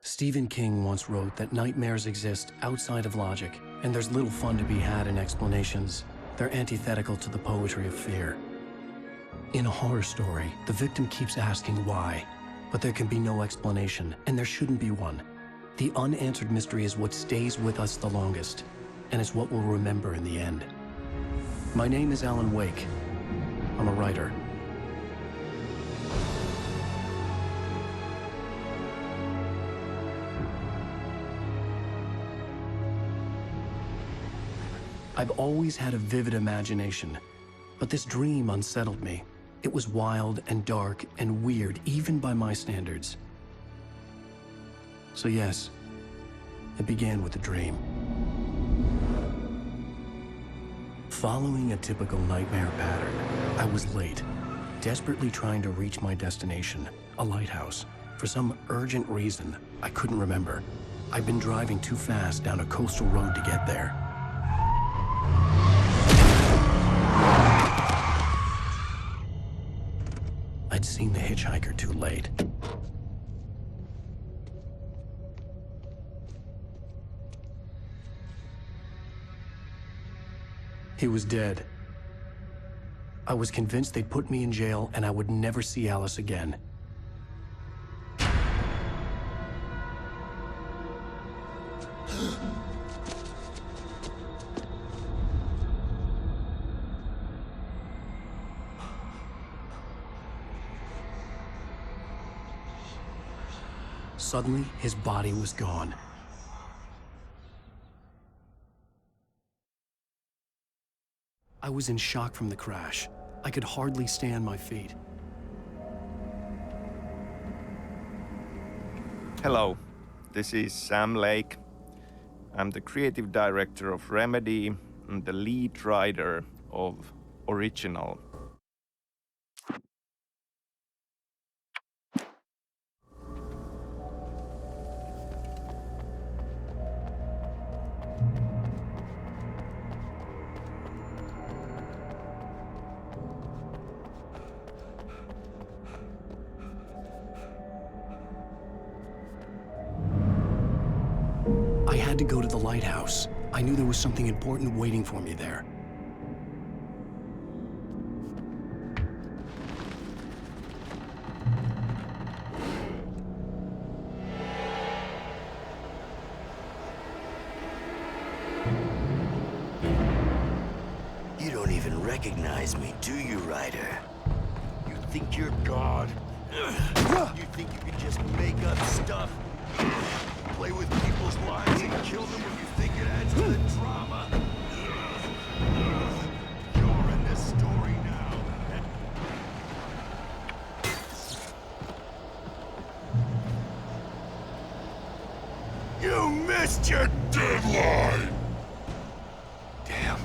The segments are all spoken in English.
Stephen King once wrote that nightmares exist outside of logic, and there's little fun to be had in explanations. They're antithetical to the poetry of fear. In a horror story, the victim keeps asking why, but there can be no explanation, and there shouldn't be one. The unanswered mystery is what stays with us the longest, and it's what we'll remember in the end. My name is Alan Wake. I'm a writer. I've always had a vivid imagination, but this dream unsettled me. It was wild and dark and weird, even by my standards. So yes, it began with a dream. Following a typical nightmare pattern, I was late, desperately trying to reach my destination, a lighthouse. For some urgent reason, I couldn't remember. I'd been driving too fast down a coastal road to get there. I'd seen the hitchhiker too late. He was dead. I was convinced they'd put me in jail and I would never see Alice again. Suddenly, his body was gone. I was in shock from the crash. I could hardly stay on my feet. Hello, this is Sam Lake. I'm the creative director of Remedy and the lead writer of Original. I had to go to the lighthouse. I knew there was something important waiting for me there. You don't even recognize me, do you, Ryder? You think you're God? You think you can just make up stuff? Play with people's lives and kill them when you think it adds to the drama? You're in this story now. You missed your deadline! Damn.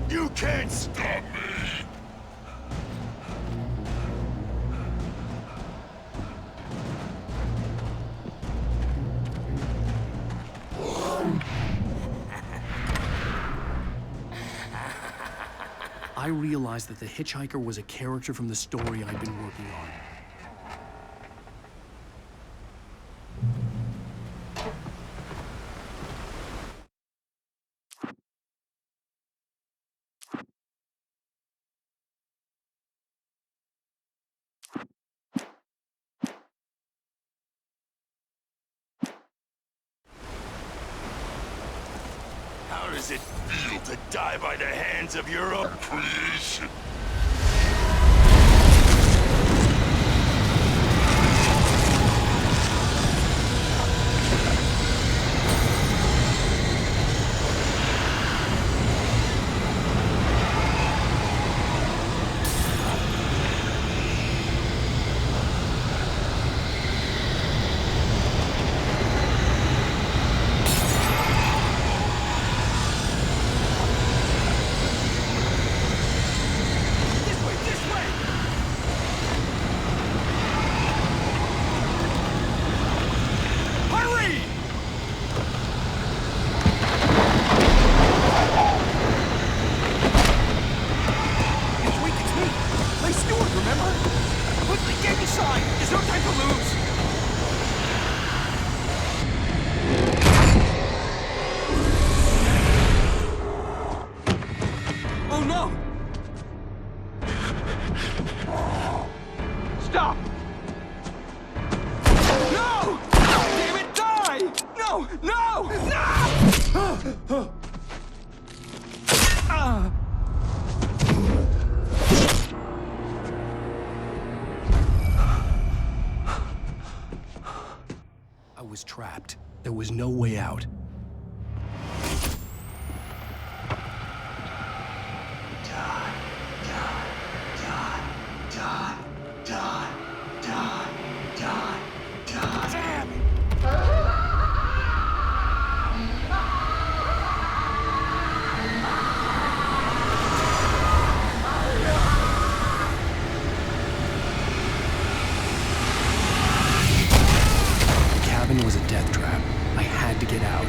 You can't stop me! I realized that the hitchhiker was a character from the story I'd been working on. How does it feel to die by the hands of your own creation? steward, remember? Quickly, get inside! There's no time to lose! Oh no! Stop! No! Damn it, die! No! No! No! I was trapped. There was no way out. The cabin was a death trap. I had to get out.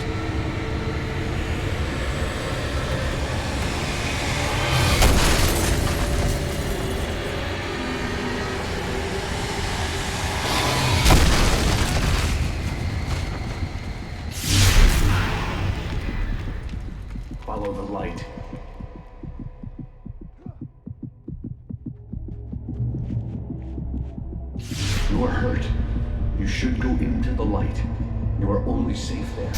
Follow the light. You are hurt. You should go into the light. You are only safe there.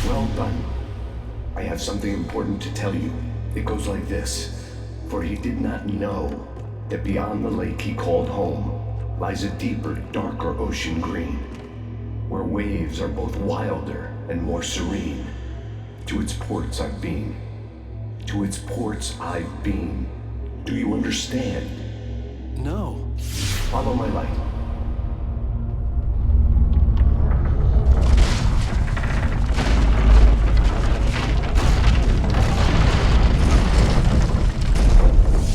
Well done. I have something important to tell you. It goes like this. For he did not know that beyond the lake he called home lies a deeper, darker ocean green, where waves are both wilder and more serene. To its ports I've been. To its ports I've been. Do you understand? No. Follow my light.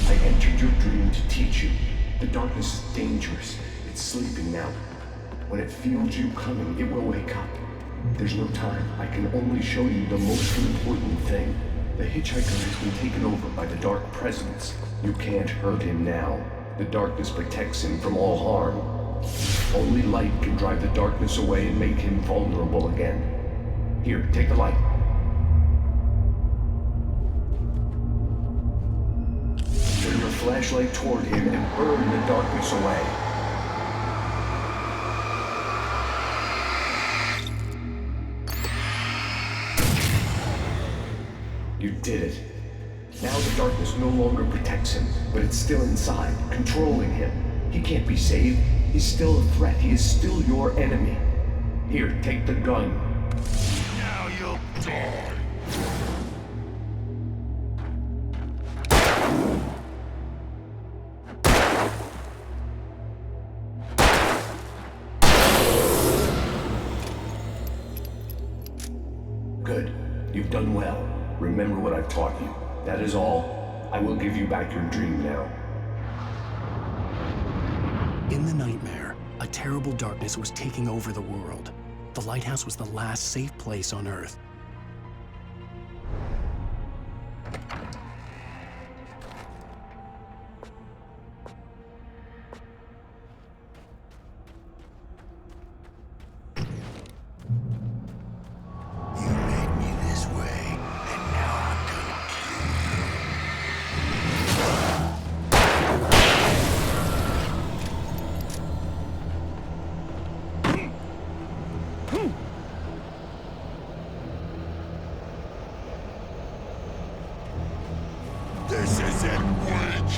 I entered your dream to teach you. The darkness is dangerous. It's sleeping now. When it feels you coming, it will wake up. There's no time. I can only show you the most important thing. The hitchhiker has been taken over by the Dark Presence. You can't hurt him now. The darkness protects him from all harm. Only light can drive the darkness away and make him vulnerable again. Here, take the light. Turn your flashlight toward him and burn the darkness away. You did it. Now the darkness no longer protects him, but it's still inside, controlling him. He can't be saved. He's still a threat. He is still your enemy. Here, take the gun. Now you'll die. Good. You've done well. Remember what I've taught you. That is all. I will give you back your dream now. In the nightmare, a terrible darkness was taking over the world. The lighthouse was the last safe place on Earth. You made me this way, and now I'm gonna kill you. This isn't Witch.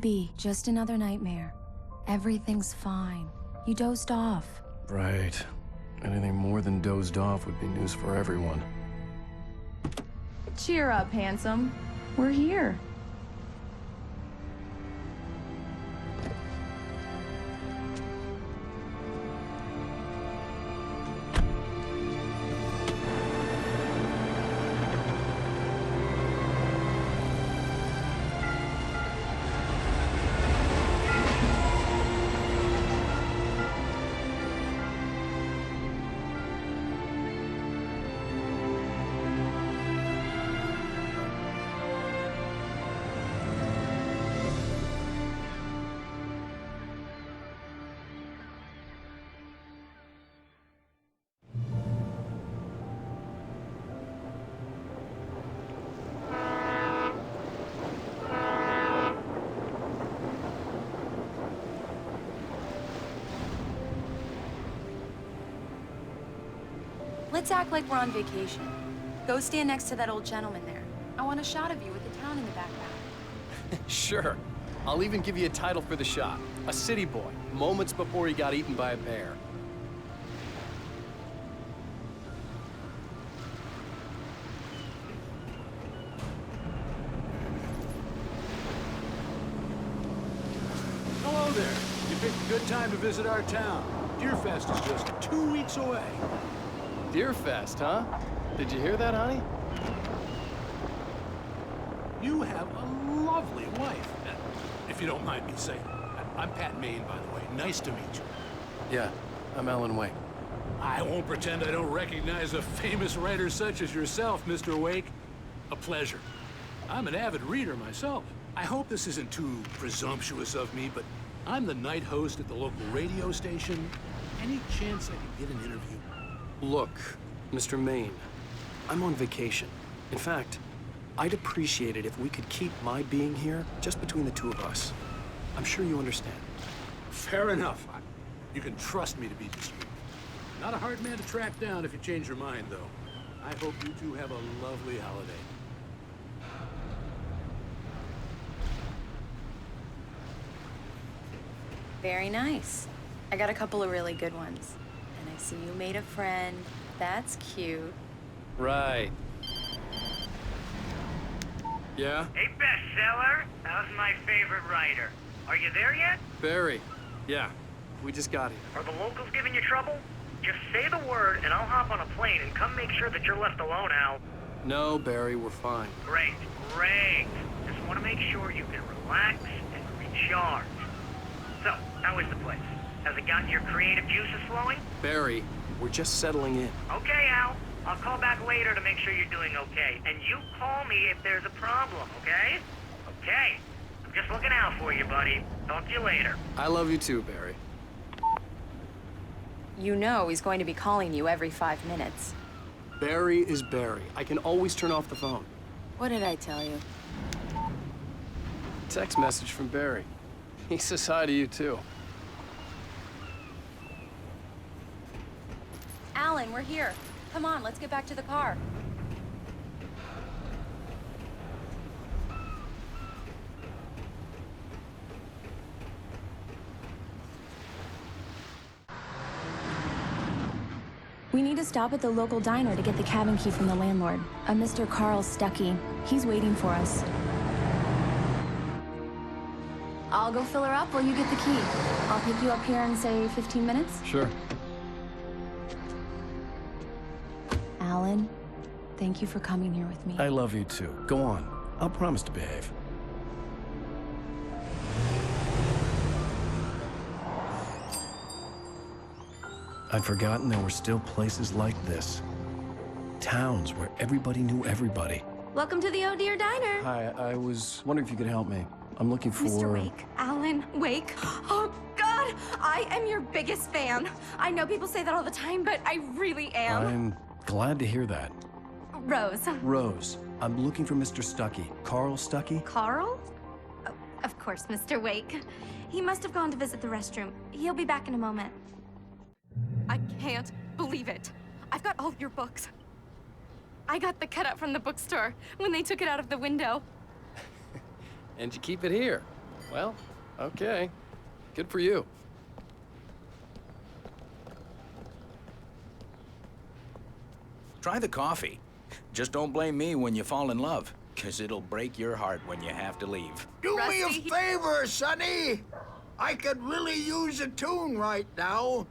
be just another nightmare. Everything's fine. You dozed off. Right. Anything more than dozed off would be news for everyone. Cheer up, handsome. We're here. Let's act like we're on vacation. Go stand next to that old gentleman there. I want a shot of you with the town in the background. Sure. I'll even give you a title for the shot. A city boy, moments before he got eaten by a bear. Hello there. You picked a good time to visit our town. Deerfest is just 2 weeks away. Deerfest, huh? Did you hear that, honey? You have a lovely wife, if you don't mind me saying. I'm Pat Maine, by the way. Nice to meet you. Yeah, I'm Alan Wake. I won't pretend I don't recognize a famous writer such as yourself, Mr. Wake. A pleasure. I'm an avid reader myself. I hope this isn't too presumptuous of me, but I'm the night host at the local radio station. Any chance I could get an interview? Look, Mr. Maine, I'm on vacation. In fact, I'd appreciate it if we could keep my being here just between the two of us. I'm sure you understand. Fair enough. You can trust me to be discreet. Not a hard man to track down if you change your mind, though. I hope you two have a lovely holiday. Very nice. I got a couple of really good ones. And I see you made a friend. That's cute. Right. Yeah? Hey, bestseller. How's my favorite writer? Are you there yet? Barry. Yeah. We just got here. Are the locals giving you trouble? Just say the word and I'll hop on a plane and come make sure that you're left alone, Al. No, Barry, we're fine. Great, great. Just want to make sure you can relax and recharge. So, how is the place? Has it gotten your creative juices flowing? Barry, we're just settling in. Okay, Al. I'll call back later to make sure you're doing okay. And you call me if there's a problem, okay? Okay. I'm just looking out for you, buddy. Talk to you later. I love you too, Barry. You know he's going to be calling you every 5 minutes. Barry is Barry. I can always turn off the phone. What did I tell you? Text message from Barry. He says hi to you too. Alan, we're here. Come on, let's get back to the car. We need to stop at the local diner to get the cabin key from the landlord, a Mr. Carl Stuckey. He's waiting for us. I'll go fill her up while you get the key. I'll pick you up here in, say, 15 minutes? Sure. Alan, thank you for coming here with me. I love you too. Go on. I'll promise to behave. I'd forgotten there were still places like this. Towns where everybody knew everybody. Welcome to the Oh Dear Diner. Hi, I was wondering if you could help me. I'm looking for... Mr. Wake. Alan Wake. Oh, God! I am your biggest fan. I know people say that all the time, but I really am. I'm glad to hear that. Rose. Rose, I'm looking for Mr. Stuckey. Carl Stuckey? Carl? Oh, of course, Mr. Wake. He must have gone to visit the restroom. He'll be back in a moment. I can't believe it. I've got all your books. I got the cutout from the bookstore when they took it out of the window. And you keep it here. Well, okay. Good for you. Try the coffee. Just don't blame me when you fall in love, 'cause it'll break your heart when you have to leave. Do me a favor, Sonny. I could really use a tune right now.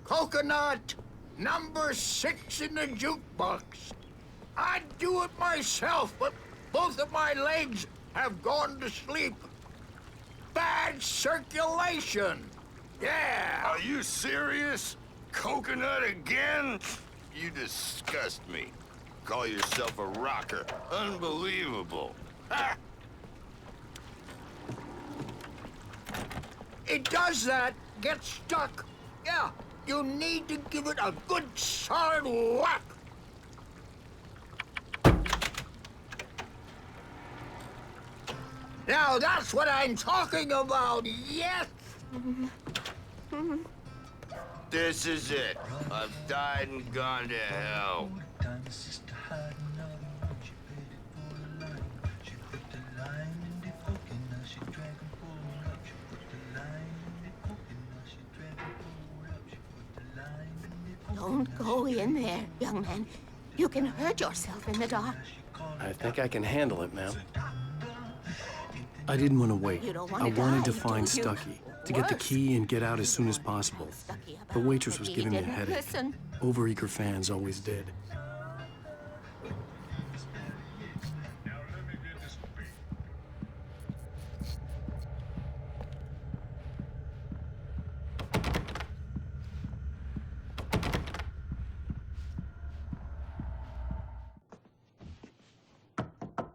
Coconut, number 6 in the jukebox. I'd do it myself, but both of my legs have gone to sleep. Bad circulation. Yeah. Are you serious? Coconut again? You disgust me. Call yourself a rocker. Unbelievable. Ha! It does that. Get stuck. Yeah, you need to give it a good solid whack. Now that's what I'm talking about, yes! This is it. I've died and gone to hell. Don't go in there, young man. You can hurt yourself in the dark. I think I can handle it, ma'am. I didn't want to wait. You don't want I to wanted die, to find don't you? Stucky, to get the Worse. key and get out as soon as possible. Stucky about The waitress it, was he giving me a didn't headache. listen. Overeager fans always did.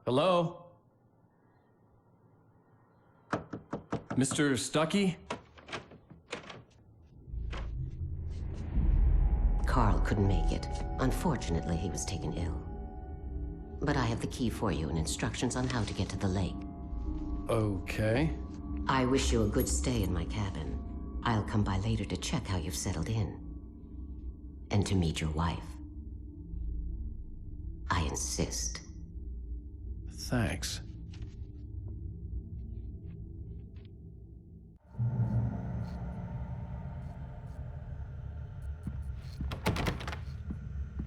Hello? Mr. Stucky? Carl couldn't make it. Unfortunately, he was taken ill. But I have the key for you and instructions on how to get to the lake. Okay. I wish you a good stay in my cabin. I'll come by later to check how you've settled in. And to meet your wife. I insist. Thanks.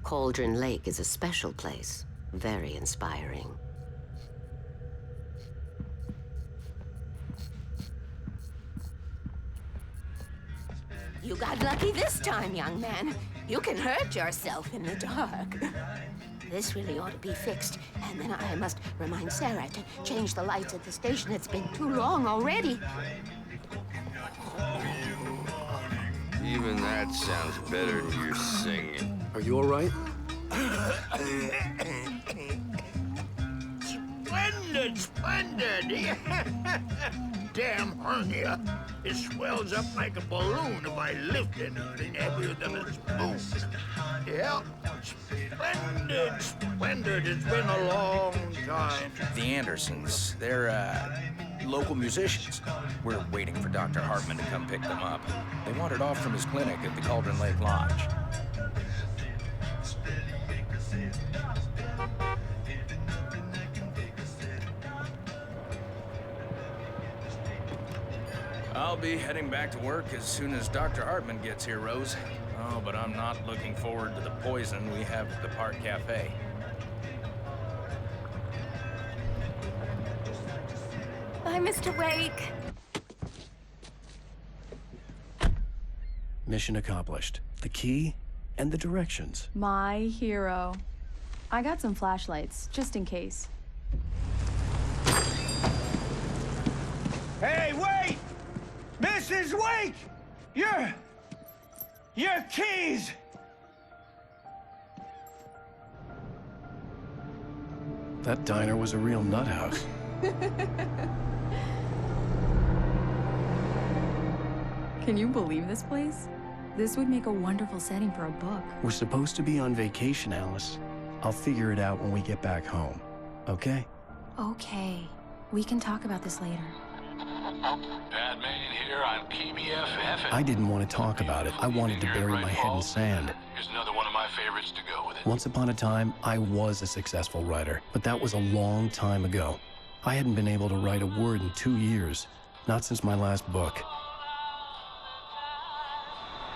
Cauldron Lake is a special place. Very inspiring. You got lucky this time, young man. You can hurt yourself in the dark. This really ought to be fixed. And then I must remind Sarah to change the lights at the station. It's been too long already. Even that sounds better than your singing. Are you all right? Splendid, splendid! Damn hernia. It swells up like a balloon if I lift anything heavier than a spoon. Yep, splendid, splendid. It's been a long time. The Andersons, they're, local musicians. We're waiting for Dr. Hartman to come pick them up. They wandered off from his clinic at the Cauldron Lake Lodge. I'll be heading back to work as soon as Dr. Hartman gets here, Rose. Oh, but I'm not looking forward to the poison we have at the Park Cafe. Bye, Mr. Wake. Mission accomplished. The key and the directions. My hero. I got some flashlights, just in case. Hey, wait! Mrs. Wake! Your keys! That diner was a real nut house. Can you believe this place? This would make a wonderful setting for a book. We're supposed to be on vacation, Alice. I'll figure it out when we get back home. Okay? Okay. We can talk about this later. Batman here on PBFF. I didn't want to talk about it. I wanted to bury my head in sand. Here's another one of my favorites to go with it. Once upon a time, I was a successful writer, but that was a long time ago. I hadn't been able to write a word in 2 years. Not since my last book.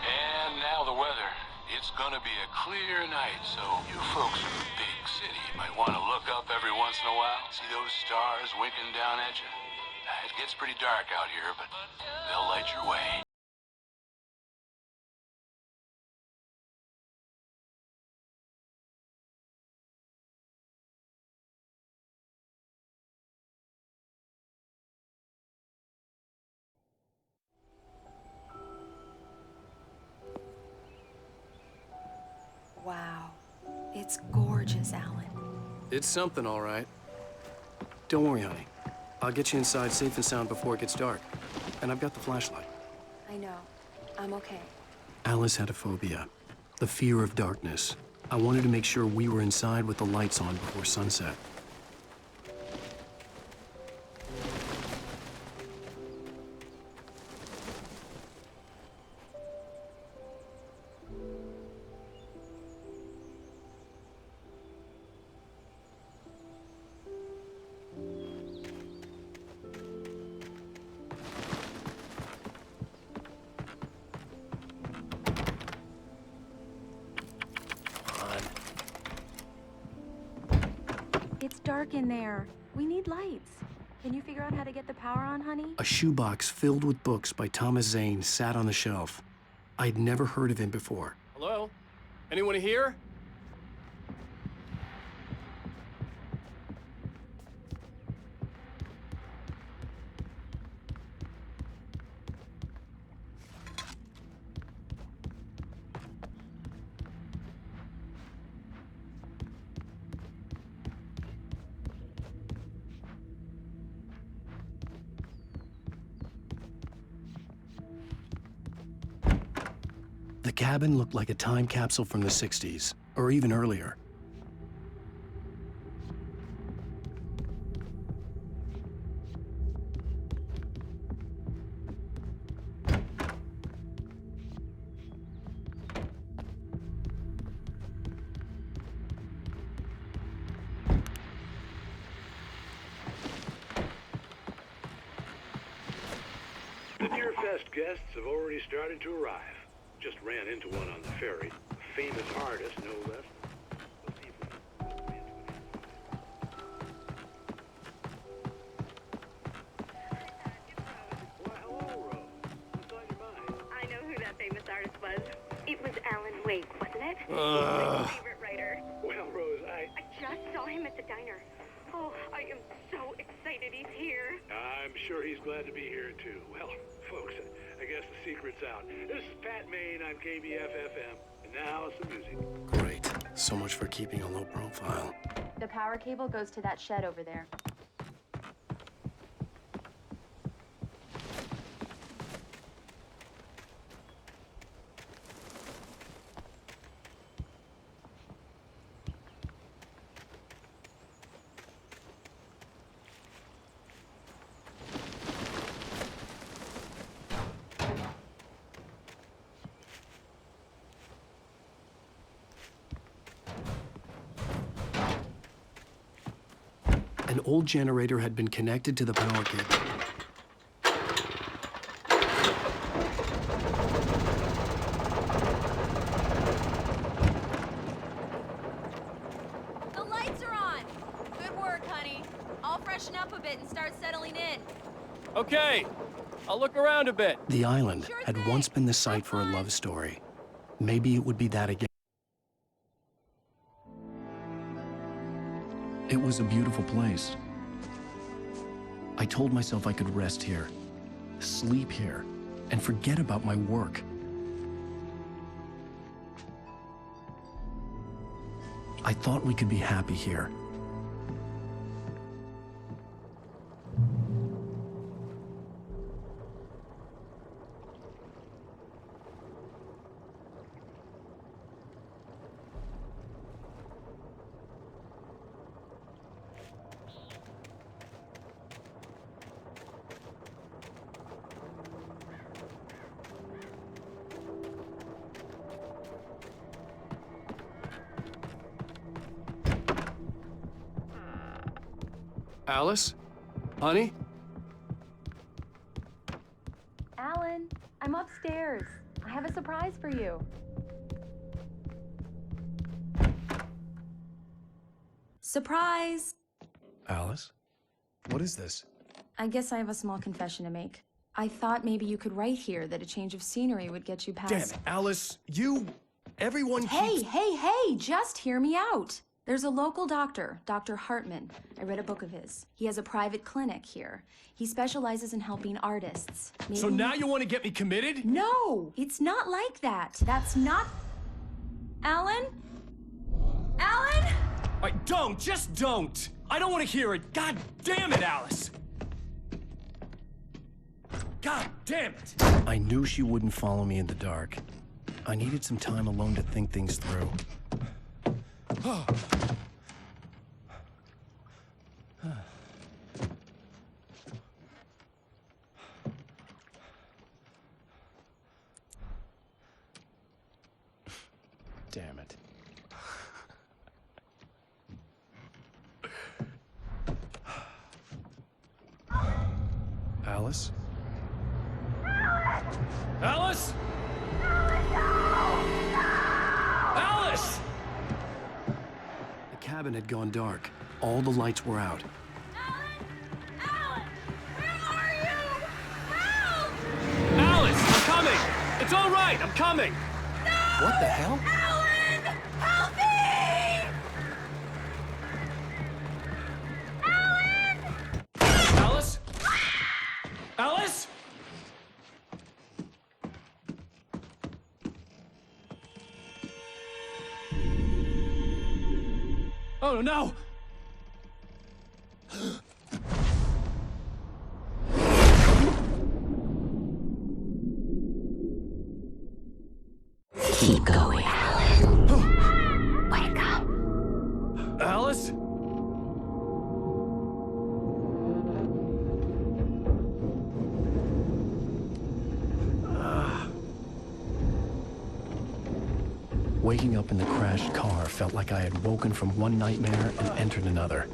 And now the weather. It's gonna be a clear night, so you folks in the big city might want to look up every once in a while. See those stars winking down at you? It gets pretty dark out here, but they'll light your way. Wow. It's gorgeous, Alan. It's something, all right. Don't worry, honey. I'll get you inside safe and sound before it gets dark. And I've got the flashlight. I know. I'm okay. Alice had a phobia. The fear of darkness. I wanted to make sure we were inside with the lights on before sunset. It's dark in there. We need lights. Can you figure out how to get the power on, honey? A shoebox filled with books by Thomas Zane sat on the shelf. I'd never heard of him before. Hello? Anyone here? The cabin looked like a time capsule from the 60s, or even earlier. The Deer Fest guests have already started to arrive. Just ran into one on the ferry. A famous artist, no less. We'll see if we can Why, hello, Rose. What's on your mind? I know who that famous artist was. It was Alan Wake, wasn't it? He's my favorite writer. Well, Rose, I just saw him at the diner. Oh, I am so excited he's here. I'm sure he's glad to be here, too. Well, folks, I guess the secret's out. This is Pat Maine on KBF-FM. And now some music. Great. So much for keeping a low profile. The power cable goes to that shed over there. An old generator had been connected to the power cable. The lights are on! Good work, honey. I'll freshen up a bit and start settling in. Okay, I'll look around a bit. The island had once been the site for a love story. Maybe it would be that again. It was a beautiful place. I told myself I could rest here, sleep here, and forget about my work. I thought we could be happy here. Alice? Honey? Alan. I'm upstairs. I have a surprise for you. Surprise! Alice? What is this? I guess I have a small confession to make. I thought maybe you could write here that a change of scenery would get you past... Damn it, Alice, everyone Hey, hey, just hear me out. There's a local doctor, Dr. Hartman. I read a book of his. He has a private clinic here. He specializes in helping artists. So now you want to get me committed? No, it's not like that. That's not... Alan? Alan? Just don't! I don't want to hear it! God damn it, Alice! God damn it! I knew she wouldn't follow me in the dark. I needed some time alone to think things through. Damn it. Alice? Alice? Alice! The cabin had gone dark. All the lights were out. Alice, I'm coming! It's all right, I'm coming! What the hell? Alan! Help me! Alice? Alice? Oh no! Keep going, Alan. Wake up. Alice? Waking up in the crashed car felt like I had woken from one nightmare and entered another.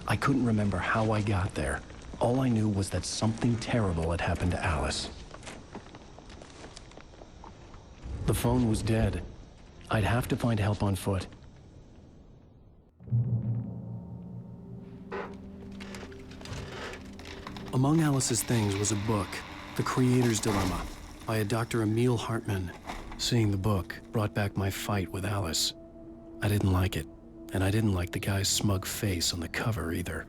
I couldn't remember how I got there. All I knew was that something terrible had happened to Alice. The phone was dead. I'd have to find help on foot. Among Alice's things was a book, The Creator's Dilemma, by a Dr. Emil Hartman. Seeing the book brought back my fight with Alice. I didn't like it, and I didn't like the guy's smug face on the cover either.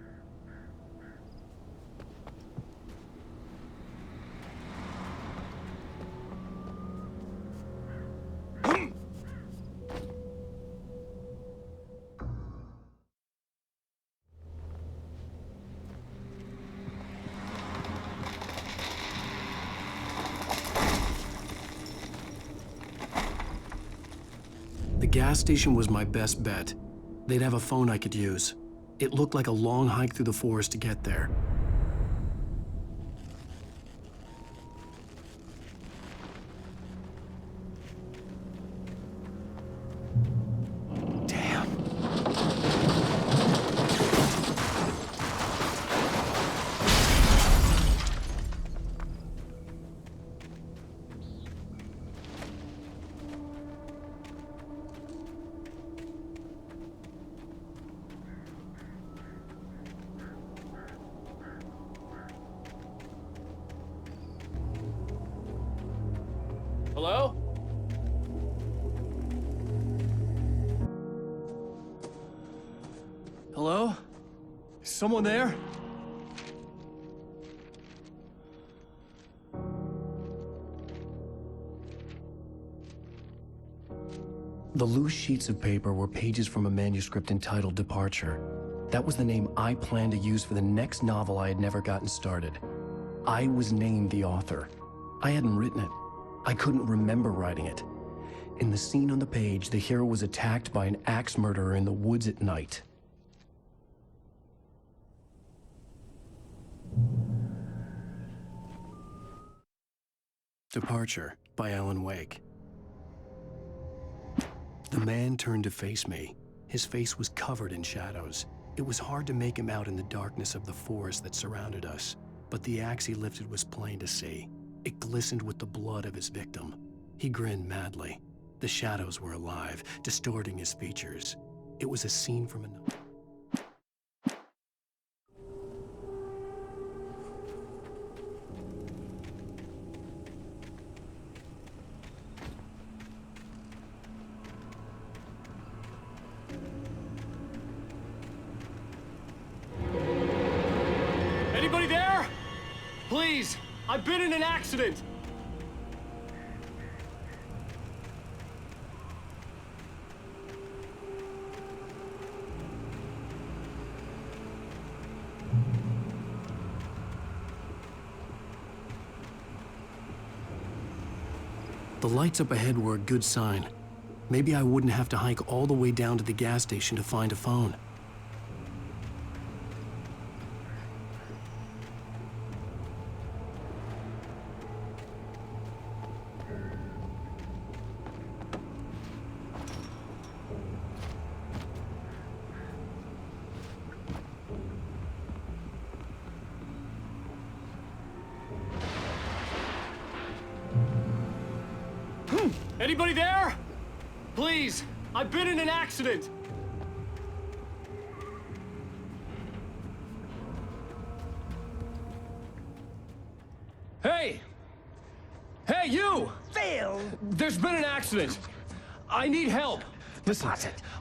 The gas station was my best bet. They'd have a phone I could use. It looked like a long hike through the forest to get there. Hello? Hello? Is someone there? The loose sheets of paper were pages from a manuscript entitled Departure. That was the name I planned to use for the next novel I had never gotten started. I was named the author. I hadn't written it. I couldn't remember writing it. In the scene on the page, the hero was attacked by an axe murderer in the woods at night. Departure by Alan Wake. The man turned to face me. His face was covered in shadows. It was hard to make him out in the darkness of the forest that surrounded us. But the axe he lifted was plain to see. It glistened with the blood of his victim. He grinned madly. The shadows were alive, distorting his features. It was a scene from another. Anybody there? Please, I've been in an accident. The lights up ahead were a good sign. Maybe I wouldn't have to hike all the way down to the gas station to find a phone. Anybody there? Please, I've been in an accident. Hey! Hey, you! Phil! There's been an accident. I need help. Listen,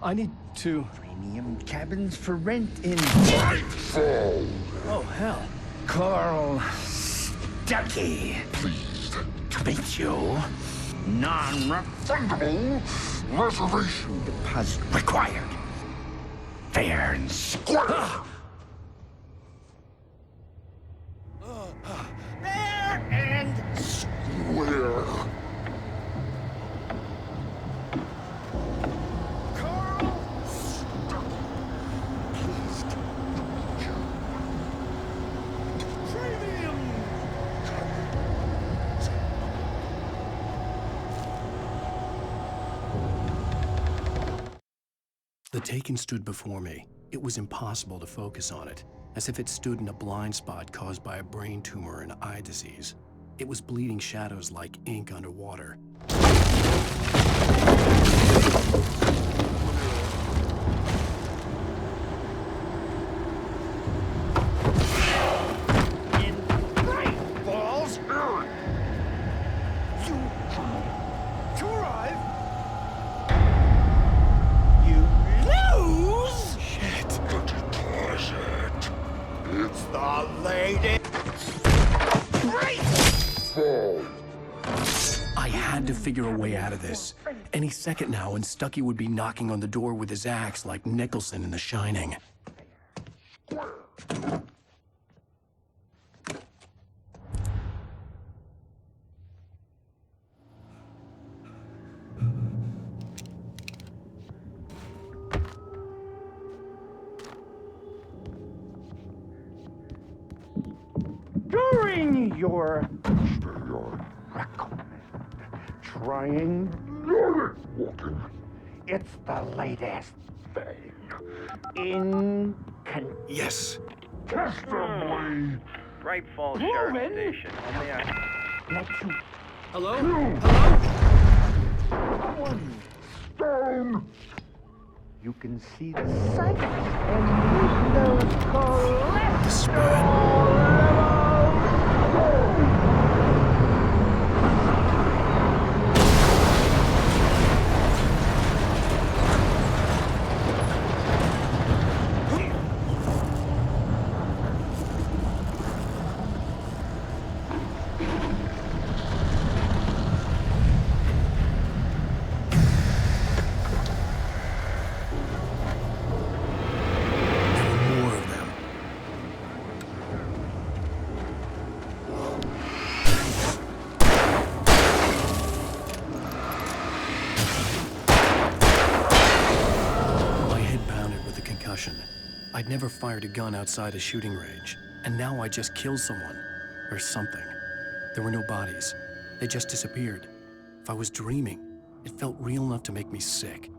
I need to... Premium cabins for rent in... Nightfall! Oh, hell. Carl Stuckey. Pleased to meet you. Non-refundable reservation deposit required. Fair and square. Fair and square. Carl Stuckey. Pleased to meet you. Premium. The Taken stood before me. It was impossible to focus on it, as if it stood in a blind spot caused by a brain tumor and eye disease. It was bleeding shadows like ink underwater. I had to figure a way out of this. Any second now, and Stuckey would be knocking on the door with his axe like Nicholson in The Shining. During your recommend trying walking. It's the latest thing in Yes. testimony. Bright Falls Sheriff Station. Let you Hello? one stone. You can see the sights and those cholesterol I'd never fired a gun outside a shooting range, and now I just killed someone, or something. There were no bodies. They just disappeared. If I was dreaming, it felt real enough to make me sick.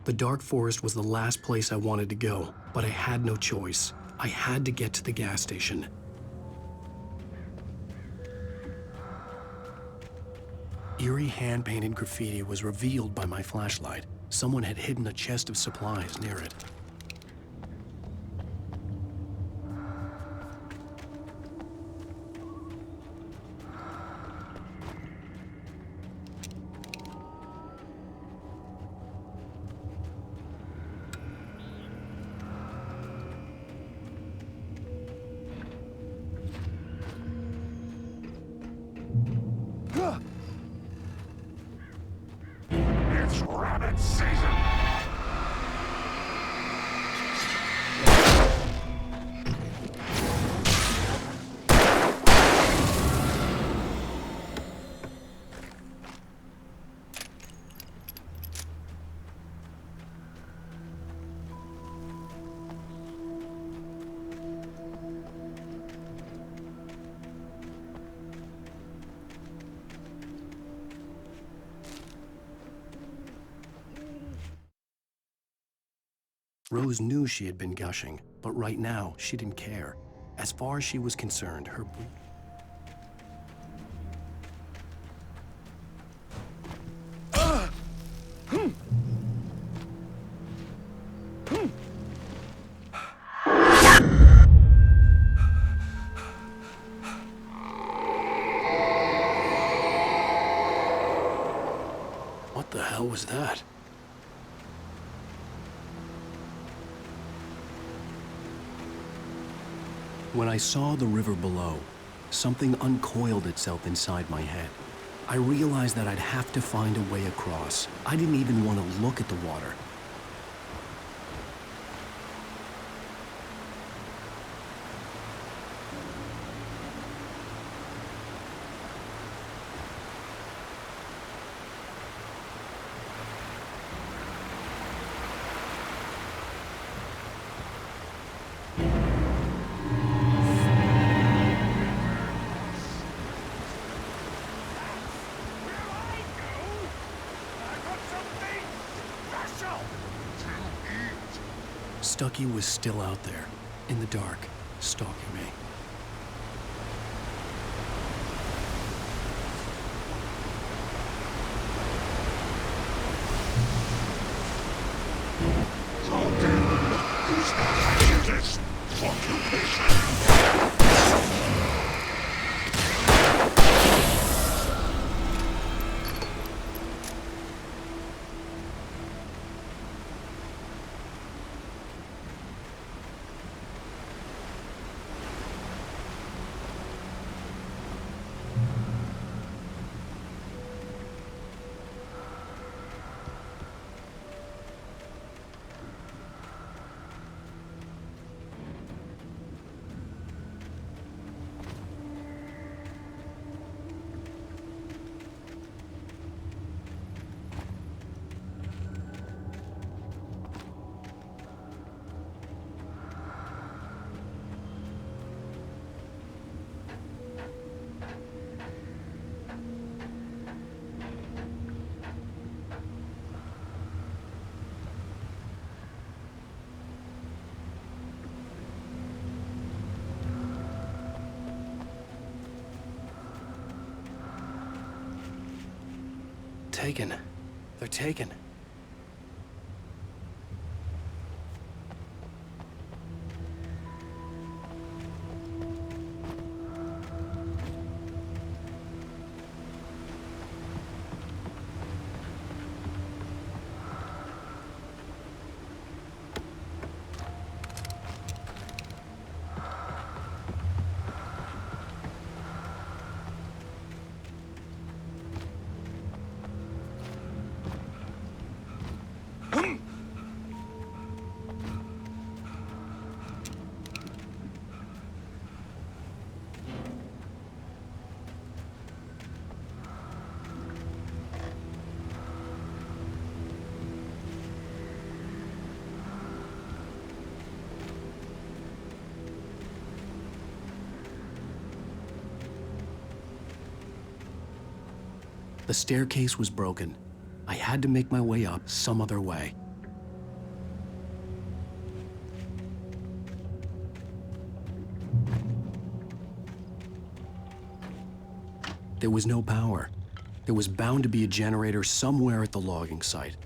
The dark forest was the last place I wanted to go. But I had no choice. I had to get to the gas station. Eerie hand-painted graffiti was revealed by my flashlight. Someone had hidden a chest of supplies near it. It's rabbit season! Rose knew she had been gushing, but right now, she didn't care. As far as she was concerned, her... What the hell was that? When I saw the river below, something uncoiled itself inside my head. I realized that I'd have to find a way across. I didn't even want to look at the water. Stucky was still out there, in the dark, stalking me. Taken. They're taken. The staircase was broken. I had to make my way up some other way. There was no power. There was bound to be a generator somewhere at the logging site.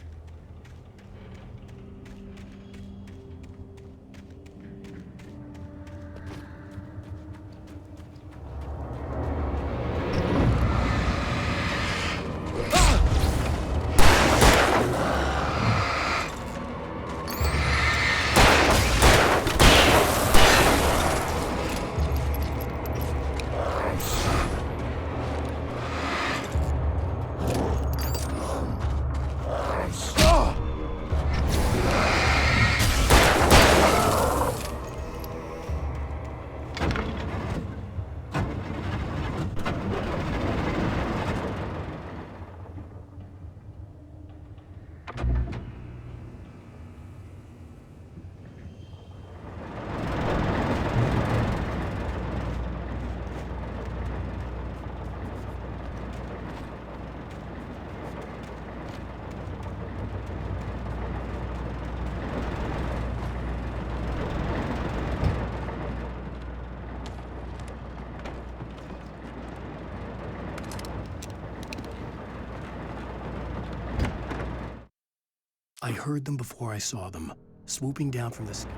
I heard them before I saw them, swooping down from the sky.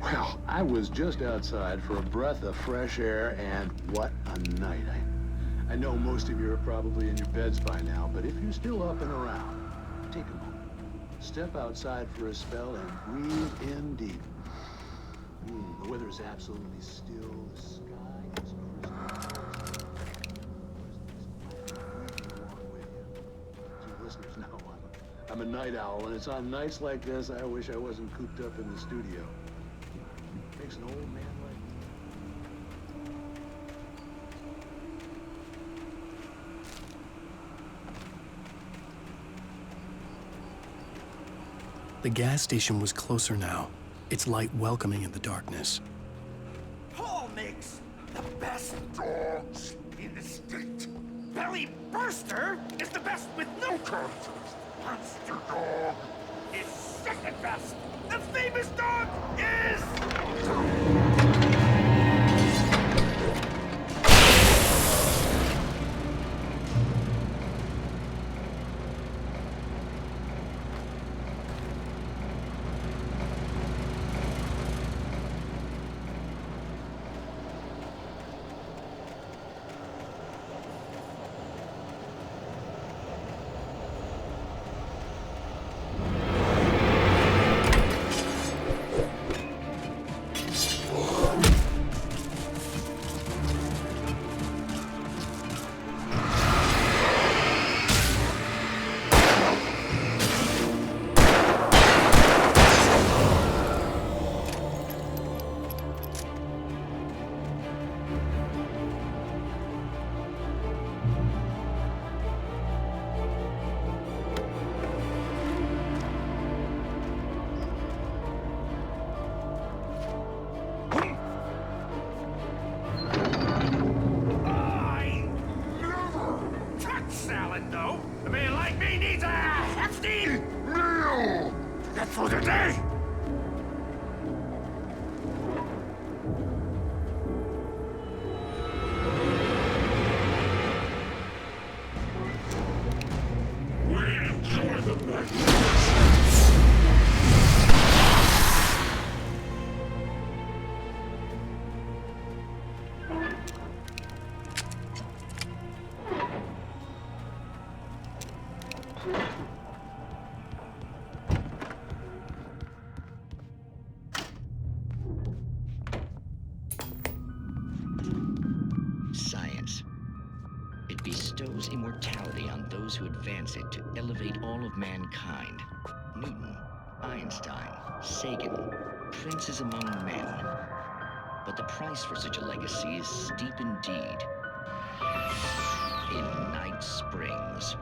Well, I was just outside for a breath of fresh air, and what a night. I know most of you are probably in your beds by now, but if you're still up and around, take a moment. Step outside for a spell and breathe in deep. The weather is absolutely still. The sky is crystal clear. To listeners know, I'm a night owl, and it's on nights like this I wish I wasn't cooped up in the studio. Makes an old man like me. The gas station was closer now, its light welcoming in the darkness. Paul makes the best dogs in the state. Belly Burster is the best with no contest. Monster Dog is second best. The famous dog is... me! Science. It bestows immortality on those who advance it to elevate all of mankind. Newton, Einstein, Sagan, princes among men. But the price for such a legacy is steep indeed. In Night Springs.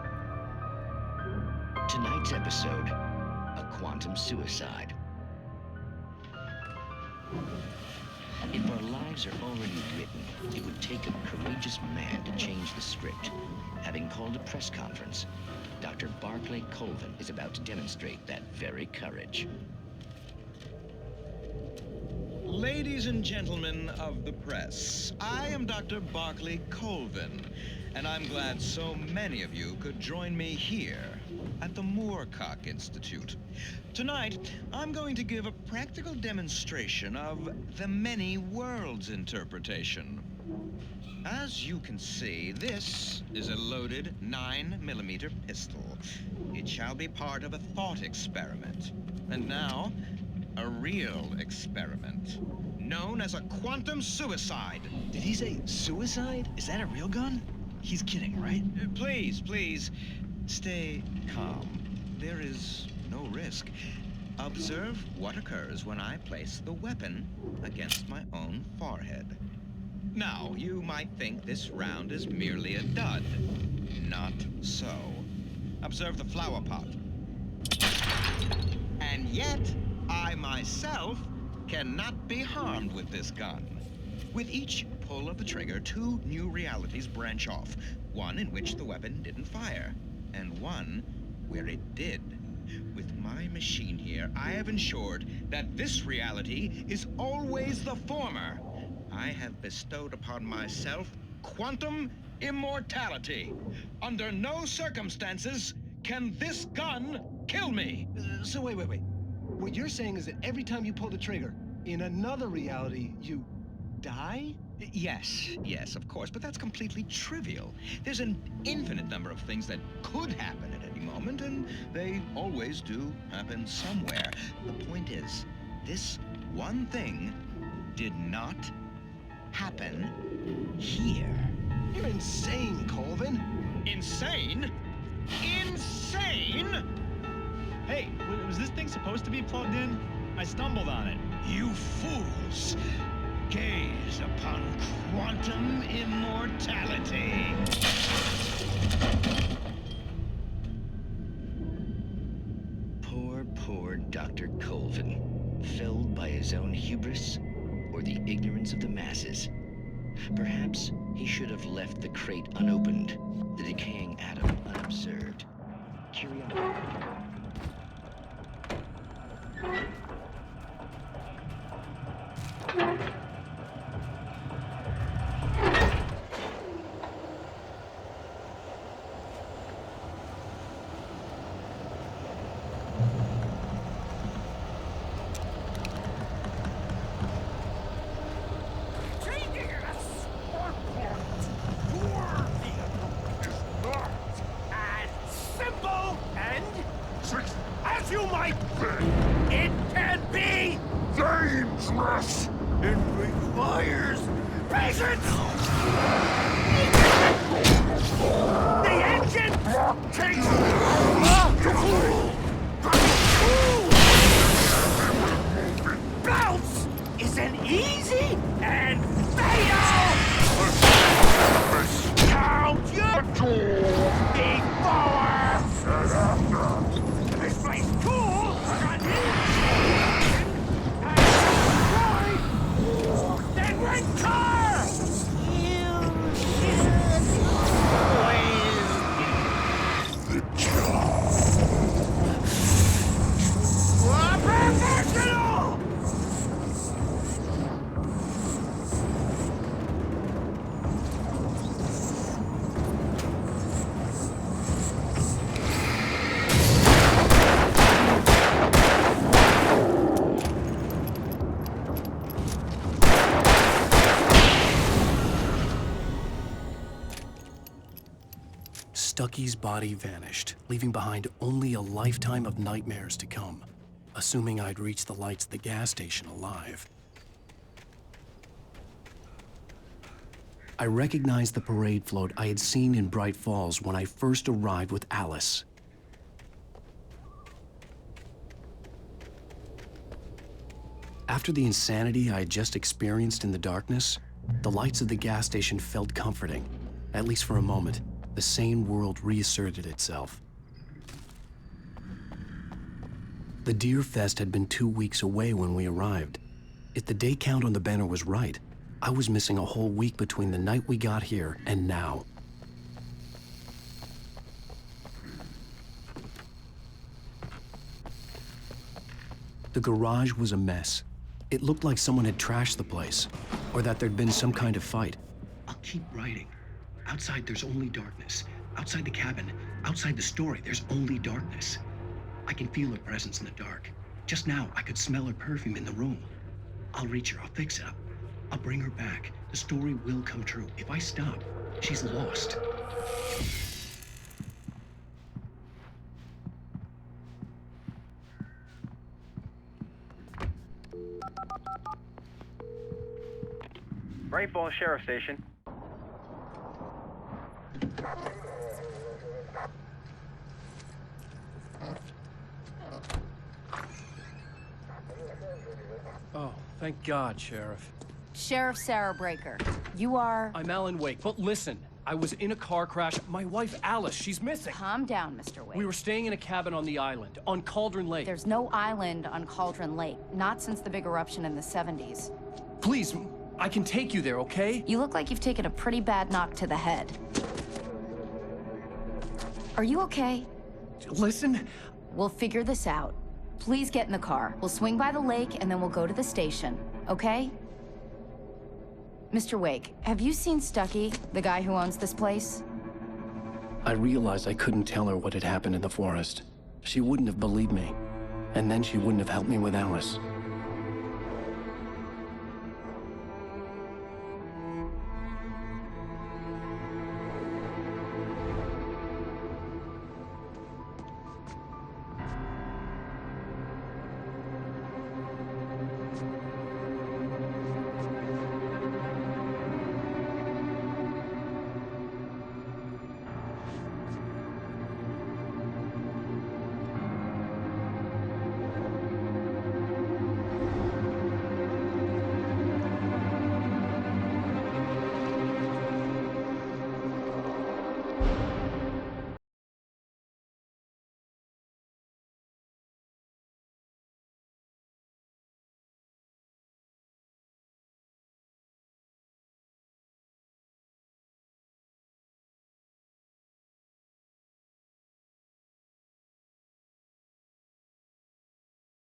Tonight's episode, a quantum suicide. If our lives are already written, it would take a courageous man to change the script. Having called a press conference, Dr. Barclay Colvin is about to demonstrate that very courage. Ladies and gentlemen of the press, I am Dr. Barclay Colvin, and I'm glad so many of you could join me here at the Moorcock Institute. Tonight, I'm going to give a practical demonstration of the many worlds interpretation. As you can see, this is a loaded 9mm pistol. It shall be part of a thought experiment. And now, a real experiment, known as a quantum suicide. Did he say suicide? Is that a real gun? He's kidding, right? Please, stay calm. There is no risk. Observe what occurs when I place the weapon against my own forehead. Now, you might think this round is merely a dud. Not so. Observe the flower pot. And yet, I myself cannot be harmed with this gun. With each pull of the trigger, two new realities branch off. One in which the weapon didn't fire, and one where it did. With my machine here, I have ensured that this reality is always the former. I have bestowed upon myself quantum immortality. Under no circumstances can this gun kill me. So wait. What you're saying is that every time you pull the trigger, in another reality, you die? Yes, of course, but that's completely trivial. There's an infinite number of things that could happen at any moment, and they always do happen somewhere. The point is, this one thing did not happen here. You're insane, Colvin. Insane? Insane? Hey, was this thing supposed to be plugged in? I stumbled on it. You fools! Gaze upon quantum immortality. Poor Dr. Colvin, felled by his own hubris or the ignorance of the masses. Perhaps he should have left the crate unopened, the decaying atom unobserved. Curiosity. As you might think, it can be dangerous. It requires patience. The engine takes bounce isn't easy and fatal. Count your before. This place cool. Then rent car. Stucky's body vanished, leaving behind only a lifetime of nightmares to come, assuming I'd reached the lights of the gas station alive. I recognized the parade float I had seen in Bright Falls when I first arrived with Alice. After the insanity I had just experienced in the darkness, the lights of the gas station felt comforting. At least for a moment, the sane world reasserted itself. The Deer Fest had been 2 weeks away when we arrived. If the day count on the banner was right, I was missing a whole week between the night we got here and now. The garage was a mess. It looked like someone had trashed the place, or that there'd been some kind of fight. I'll keep writing. Outside, there's only darkness. Outside the cabin, outside the story, there's only darkness. I can feel her presence in the dark. Just now, I could smell her perfume in the room. I'll reach her, I'll fix it up. I'll bring her back. The story will come true. If I stop, she's lost. Bright Falls Sheriff Station. Oh, thank God, Sheriff. Sheriff Sarah Breaker. You are... I'm Alan Wake, but listen. I was in a car crash. My wife, Alice, she's missing. Calm down, Mr. Wake. We were staying in a cabin on the island, on Cauldron Lake. There's no island on Cauldron Lake. Not since the big eruption in the 70s. Please, I can take you there, okay? You look like you've taken a pretty bad knock to the head. Are you okay? Listen. We'll figure this out. Please get in the car. We'll swing by the lake and then we'll go to the station, okay? Mr. Wake, have you seen Stucky, the guy who owns this place? I realized I couldn't tell her what had happened in the forest. She wouldn't have believed me. And then she wouldn't have helped me with Alice.